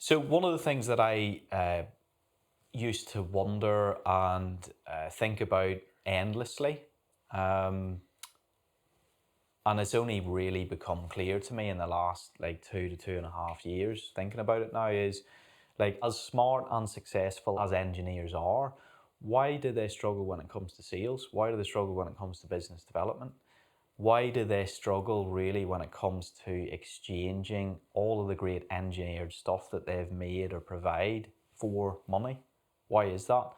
So one of the things that I used to wonder and think about endlessly, um, and it's only really become clear to me in the last like 2 to 2.5 years thinking about it now, is like, as smart and successful as engineers are, why do they struggle when it comes to sales? Why do they struggle when it comes to business development? Why do they struggle really when it comes to exchanging all of the great engineered stuff that they've made or provide for money? Why is that?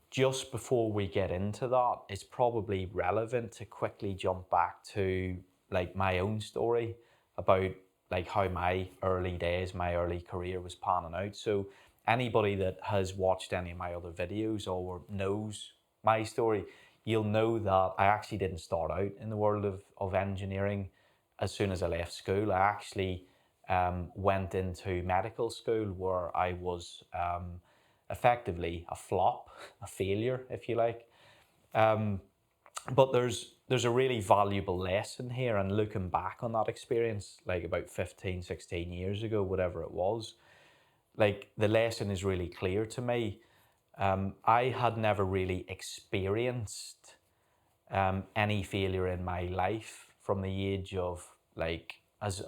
Just before we get into that, it's probably relevant to quickly jump back to like my own story about like how my early days, my early career was panning out. So anybody that has watched any of my other videos or knows my story, you'll know that I actually didn't start out in the world of engineering as soon as I left school. I actually went into medical school where I was effectively a flop, a failure, if you like. But there's a really valuable lesson here, and looking back on that experience, like about 15, 16 years ago, whatever it was, like the lesson is really clear to me. I had never really experienced any failure in my life from the age of like as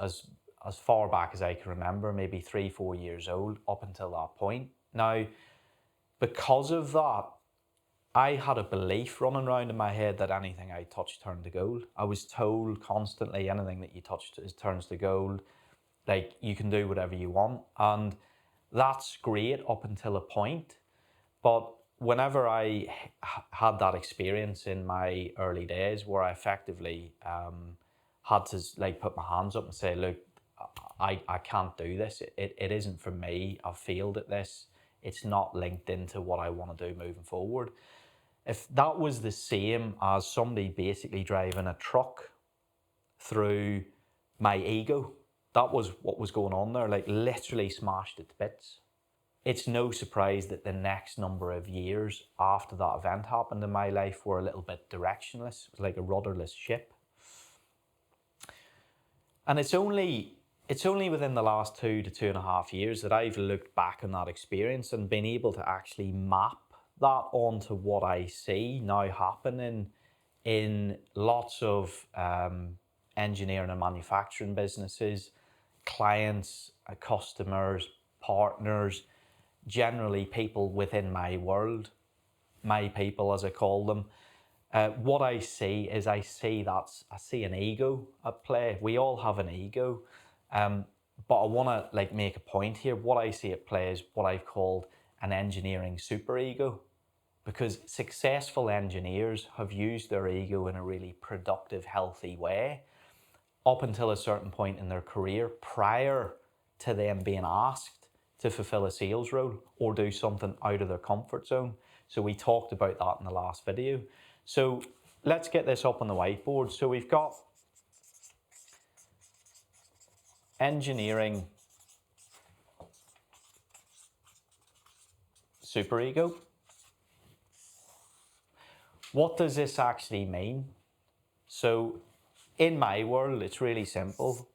far back as I can remember, maybe 3, 4 years old, up until that point. Now, because of that, I had a belief running around in my head that anything I touched turned to gold. I was told constantly anything that you touch turns to gold. Like, you can do whatever you want. And that's great up until a point. But whenever I had that experience in my early days where I effectively had to like put my hands up and say, look, I can't do this. It isn't for me. I've failed at this. It's not linked into what I want to do moving forward. If that was the same as somebody basically driving a truck through my ego, that was what was going on there, like literally smashed it to bits. It's no surprise that the next number of years after that event happened in my life were a little bit directionless. It was like a rudderless ship. And it's only within the last 2 to 2.5 years that I've looked back on that experience and been able to actually map that onto what I see now happening in lots of engineering and manufacturing businesses, clients, customers, partners, generally people within my world, my people as I call them. What I see is I see an ego at play. We all have an ego, but I want to like make a point here. What I see at play is what I've called an engineering superego, because successful engineers have used their ego in a really productive, healthy way up until a certain point in their career, prior to them being asked to fulfill a sales role or do something out of their comfort zone. So we talked about that in the last video. So let's get this up on the whiteboard. So we've got engineering superego. What does this actually mean? So in my world, it's really simple.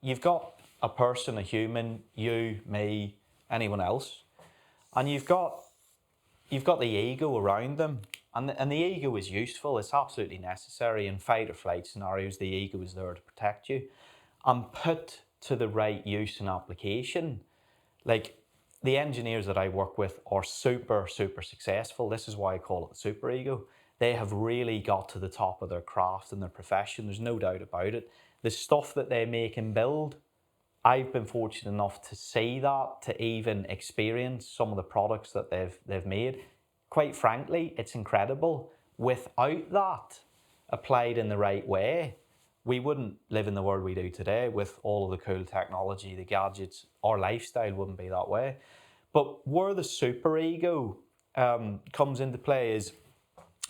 You've got a person, a human, you, me, anyone else, and you've got the ego around them. And the ego is useful. It's absolutely necessary. In fight or flight scenarios, the ego is there to protect you. And put to the right use and application, like the engineers that I work with are super, super successful. This is why I call it the superego. They have really got to the top of their craft and their profession. There's no doubt about it. The stuff that they make and build, I've been fortunate enough to see that, to even experience some of the products that they've made. Quite frankly, it's incredible. Without that applied in the right way, we wouldn't live in the world we do today with all of the cool technology, the gadgets. Our lifestyle wouldn't be that way. But where the superego comes into play is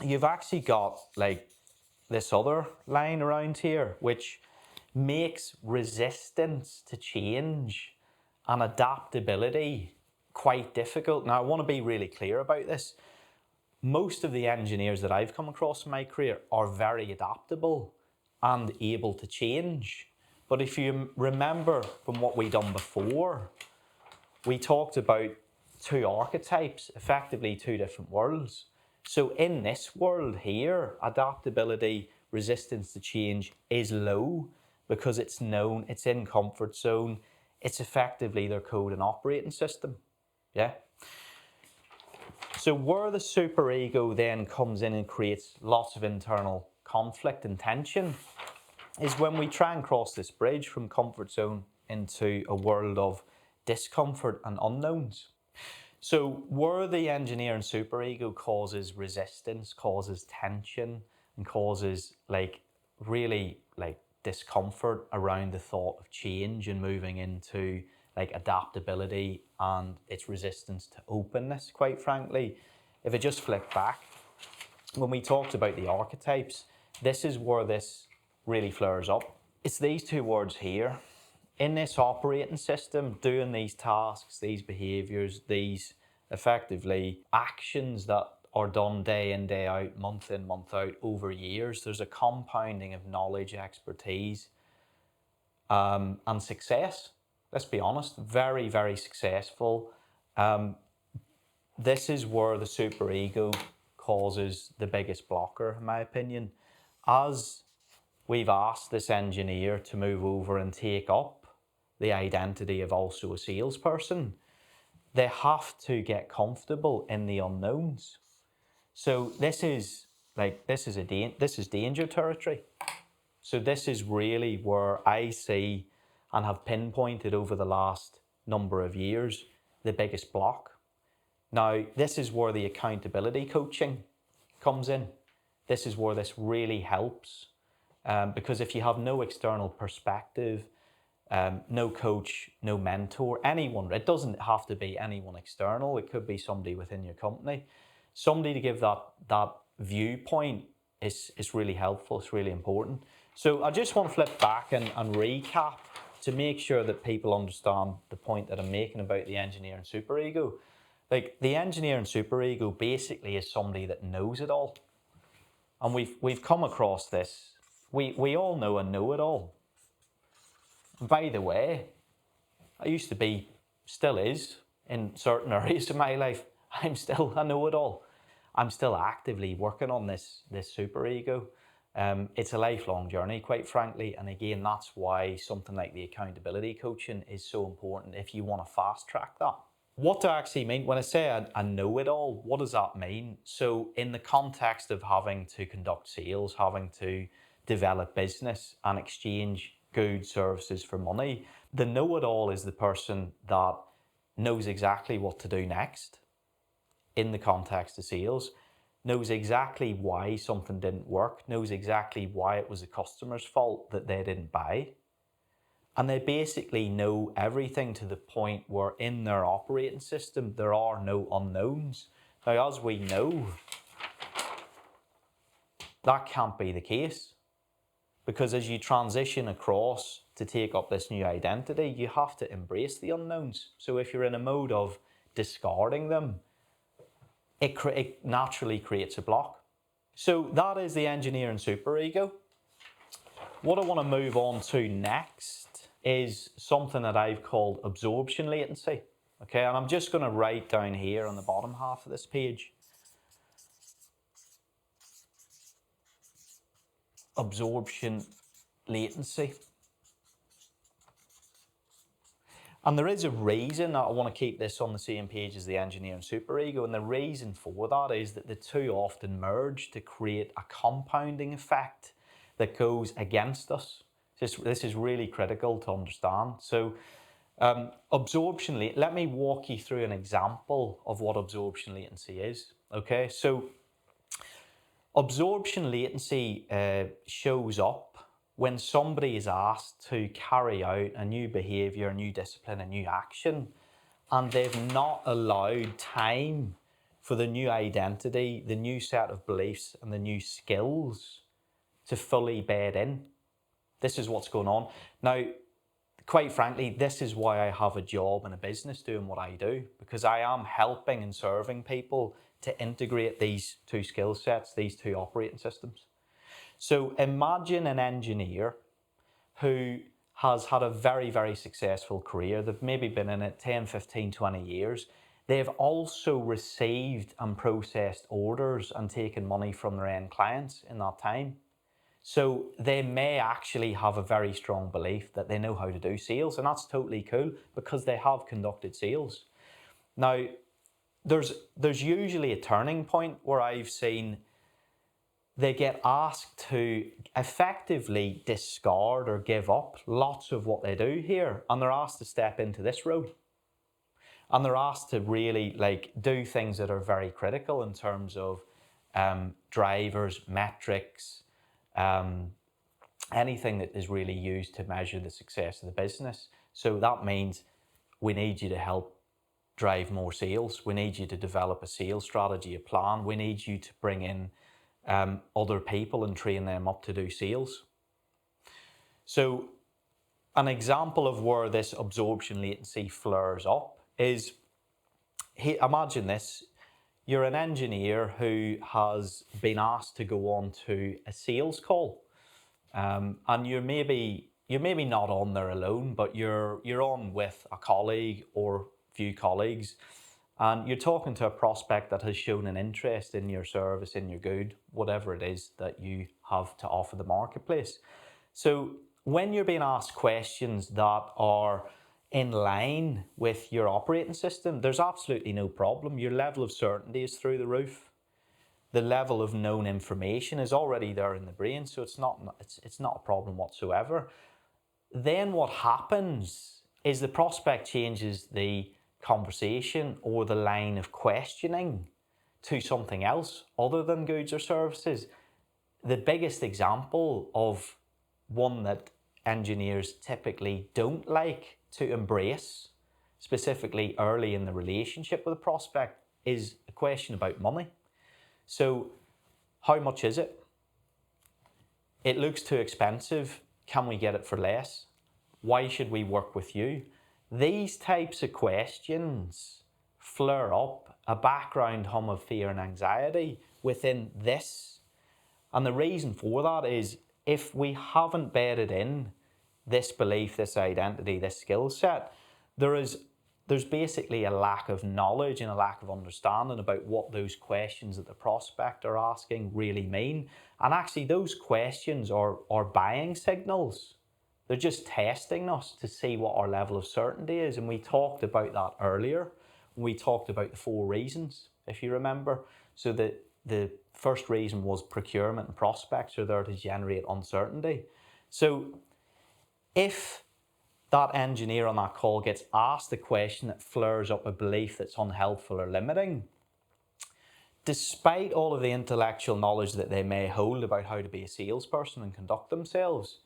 you've actually got like this other line around here, which makes resistance to change and adaptability quite difficult. Now, I want to be really clear about this. Most of the engineers that I've come across in my career are very adaptable and able to change. But if you remember from what we done before, we talked about two archetypes, effectively two different worlds. So in this world here, adaptability, resistance to change is low because it's known, it's in comfort zone, it's effectively their code and operating system. Yeah. So where the superego then comes in and creates lots of internal conflict and tension is when we try and cross this bridge from comfort zone into a world of discomfort and unknowns. So where the engineer and superego causes resistance, causes tension, and causes really discomfort around the thought of change and moving into adaptability and its resistance to openness, quite frankly. If I just flick back, when we talked about the archetypes, this is where this really flares up. It's these two words here. In this operating system, doing these tasks, these behaviors, these effectively actions that are done day in, day out, month in, month out, over years, there's a compounding of knowledge, expertise, and success. Let's be honest, very, very successful. This is where the superego causes the biggest blocker, in my opinion. As we've asked this engineer to move over and take up the identity of also a salesperson, they have to get comfortable in the unknowns. So this is danger territory. So this is really where I see and have pinpointed over the last number of years the biggest block. Now, this is where the accountability coaching comes in. This is where this really helps, because if you have no external perspective, no coach, no mentor, anyone, it doesn't have to be anyone external, it could be somebody within your company, somebody to give that viewpoint is really helpful, it's really important. So I just want to flip back and recap to make sure that people understand the point that I'm making about the engineer and superego. Like, the engineer and superego basically is somebody that knows it all. And we've come across this. We all know a know-it-all. By the way, I used to be, still is, in certain areas of my life, I'm still a know-it-all. I'm still actively working on this superego. It's a lifelong journey, quite frankly, and again, that's why something like the accountability coaching is so important if you want to fast track that. What do I actually mean? When I say I know it all, what does that mean? So in the context of having to conduct sales, having to develop business and exchange goods, services for money, the know-it-all is the person that knows exactly what to do next in the context of sales, knows exactly why something didn't work, knows exactly why it was the customer's fault that they didn't buy. And they basically know everything to the point where in their operating system, there are no unknowns. Now, as we know, that can't be the case, because as you transition across to take up this new identity, you have to embrace the unknowns. So if you're in a mode of discarding them, it naturally creates a block. So that is the engineer and superego. What I want to move on to next is something that I've called absorption latency. Okay, and I'm just going to write down here on the bottom half of this page, absorption latency. And there is a reason that I want to keep this on the same page as the engineer and superego, and the reason for that is that the two often merge to create a compounding effect that goes against us. This is really critical to understand. So absorption latency, let me walk you through an example of what absorption latency is. Okay, so absorption latency shows up when somebody is asked to carry out a new behavior, a new discipline, a new action, and they've not allowed time for the new identity, the new set of beliefs, and the new skills to fully bed in. This is what's going on. Now, quite frankly, this is why I have a job and a business doing what I do, because I am helping and serving people to integrate these two skill sets, these two operating systems. So imagine an engineer who has had a very, very successful career. They've maybe been in it 10, 15, 20 years. They've also received and processed orders and taken money from their end clients in that time. So they may actually have a very strong belief that they know how to do sales, and that's totally cool because they have conducted sales. Now, there's usually a turning point where I've seen they get asked to effectively discard or give up lots of what they do here, and they're asked to step into this role. And they're asked to really do things that are very critical in terms of drivers, metrics, anything that is really used to measure the success of the business. So that means we need you to help drive more sales. We need you to develop a sales strategy, a plan. We need you to bring in other people and train them up to do sales. So an example of where this absorption latency flares up is, imagine this, you're an engineer who has been asked to go on to a sales call, and you're maybe not on there alone, but you're on with a colleague or a few colleagues, and you're talking to a prospect that has shown an interest in your service, in your good, whatever it is that you have to offer the marketplace. So when you're being asked questions that are in line with your operating system, there's absolutely no problem. Your level of certainty is through the roof. The level of known information is already there in the brain, so it's not a problem whatsoever. Then what happens is the prospect changes the conversation or the line of questioning to something else other than goods or services. The biggest example of one that engineers typically don't like to embrace, specifically early in the relationship with a prospect, is a question about money. So, how much is it? It looks too expensive. Can we get it for less? Why should we work with you? These types of questions flare up a background hum of fear and anxiety within this. And the reason for that is, if we haven't bedded in this belief, this identity, this skill set, there's basically a lack of knowledge and a lack of understanding about what those questions that the prospect are asking really mean. And actually those questions are buying signals. They're just testing us to see what our level of certainty is. And we talked about that earlier. We talked about the 4 reasons, if you remember. So the first reason was procurement and prospects are there to generate uncertainty. So if that engineer on that call gets asked a question that flares up a belief that's unhelpful or limiting, despite all of the intellectual knowledge that they may hold about how to be a salesperson and conduct themselves,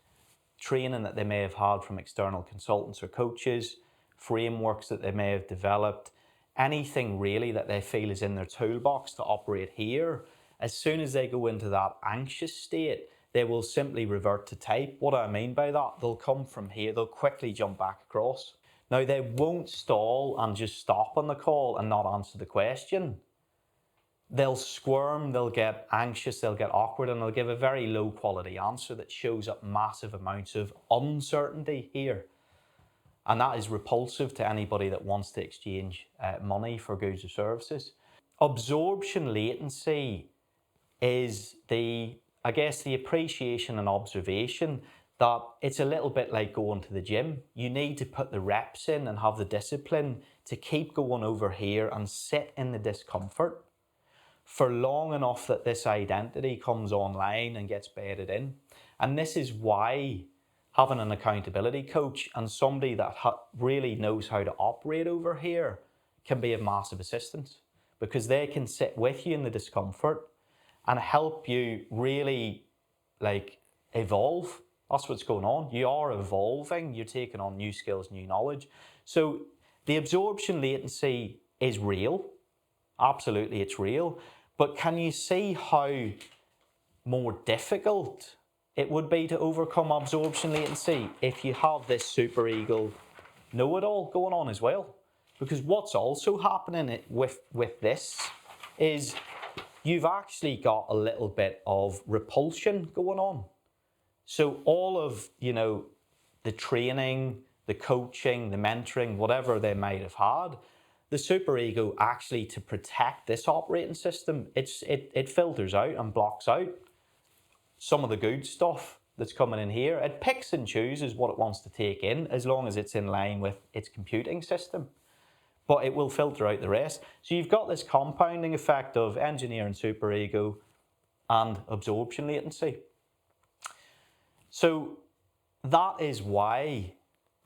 training that they may have had from external consultants or coaches, frameworks that they may have developed, anything really that they feel is in their toolbox to operate here, as soon as they go into that anxious state, they will simply revert to type. What do I mean by that? They'll come from here, they'll quickly jump back across. Now, they won't stall and just stop on the call and not answer the question. They'll squirm, they'll get anxious, they'll get awkward, and they'll give a very low quality answer that shows up massive amounts of uncertainty here. And that is repulsive to anybody that wants to exchange money for goods or services. Absorption latency is the appreciation and observation that it's a little bit like going to the gym. You need to put the reps in and have the discipline to keep going over here and sit in the discomfort for long enough that this identity comes online and gets bedded in. And this is why having an accountability coach and somebody that really knows how to operate over here can be of massive assistance, because they can sit with you in the discomfort and help you really evolve. That's what's going on. You are evolving, you're taking on new skills, new knowledge. So the absorption latency is real. Absolutely, it's real. But can you see how more difficult it would be to overcome absorption latency if you have this super ego know-it-all going on as well? Because what's also happening with this is you've actually got a little bit of repulsion going on. So all of, the training, the coaching, the mentoring, whatever they might have had, the superego actually, to protect this operating system, it filters out and blocks out some of the good stuff that's coming in here. It picks and chooses what it wants to take in as long as it's in line with its computing system, but it will filter out the rest. So you've got this compounding effect of engineering superego and absorption latency. So that is why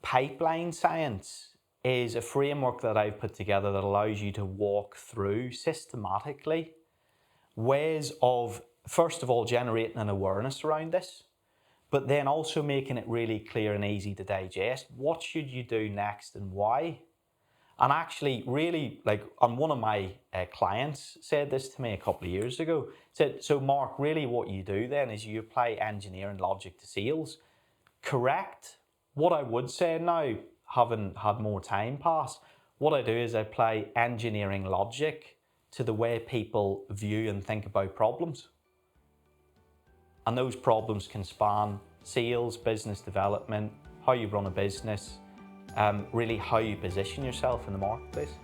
pipeline science is a framework that I've put together that allows you to walk through systematically ways of, first of all, generating an awareness around this, but then also making it really clear and easy to digest. What should you do next and why? And actually, really, like, and one of my clients said this to me a couple of years ago, said, so Mark, really what you do then is you apply engineering logic to sales. Correct. What I would say now, having had more time pass, what I do is I apply engineering logic to the way people view and think about problems. And those problems can span sales, business development, how you run a business, really how you position yourself in the marketplace.